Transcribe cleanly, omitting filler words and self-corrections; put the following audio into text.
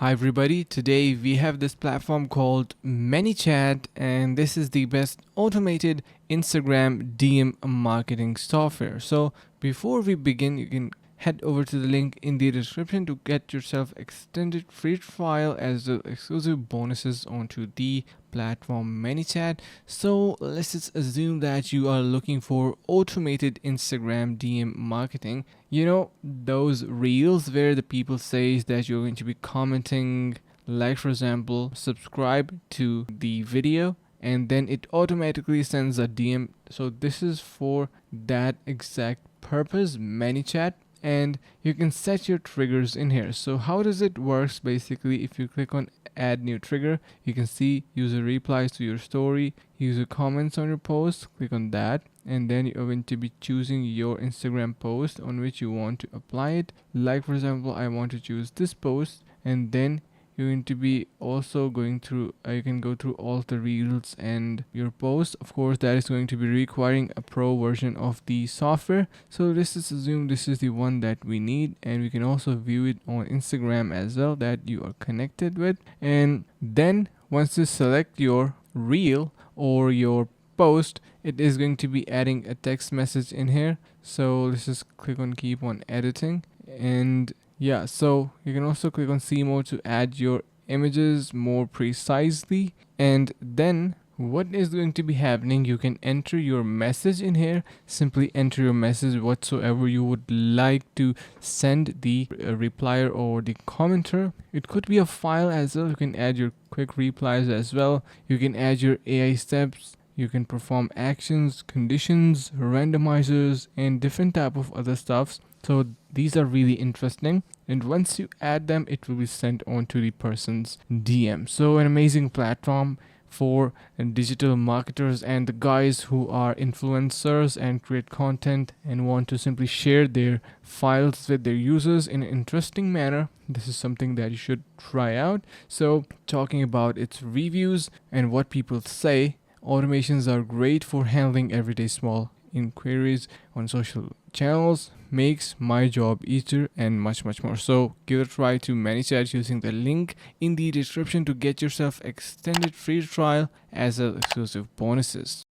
Hi everybody, today we have this platform called ManyChat, and this is the best automated Instagram DM marketing software. So before we begin, you can head over to the link in the description to get yourself extended free trial as well exclusive bonuses onto the platform ManyChat. So let's just assume that you are looking for automated Instagram DM marketing. You know, those reels where the people says that you're going to be commenting, like for example, subscribe to the video, and then it automatically sends a DM. So this is for that exact purpose, ManyChat, and you can set your triggers in here. So how does it works? Basically, if you click on add new trigger, you can see user replies to your story, user comments on your post. Click on that, and then you're going to be choosing your Instagram post on which you want to apply it. Like for example, I want to choose this post, and then you're going to be also going through you can go through all the reels and your post. Of course, that is going to be requiring a pro version of the software, so let's just assume this is the one that we need, and we can also view it on Instagram as well that you are connected with. And then once you select your reel or your post, it is going to be adding a text message in here. So let's just click on keep on editing, and yeah, so you can also click on see more to add your images more precisely. And then what is going to be happening, you can enter your message in here. Simply enter your message whatsoever you would like to send the replier or the commenter. It could be a file as well. You can add your quick replies as well. You can add your AI steps. You can perform actions, conditions, randomizers, and different type of other stuffs. So these are really interesting, and once you add them, it will be sent on to the person's DM. So an amazing platform for digital marketers and the guys who are influencers and create content and want to simply share their files with their users in an interesting manner. This is something that you should try out. So talking about its reviews and what people say, automations are great for handling everyday small inquiries on social channels, makes my job easier, and much more. So give it a try to ManyChat using the link in the description to get yourself extended free trial as well exclusive bonuses.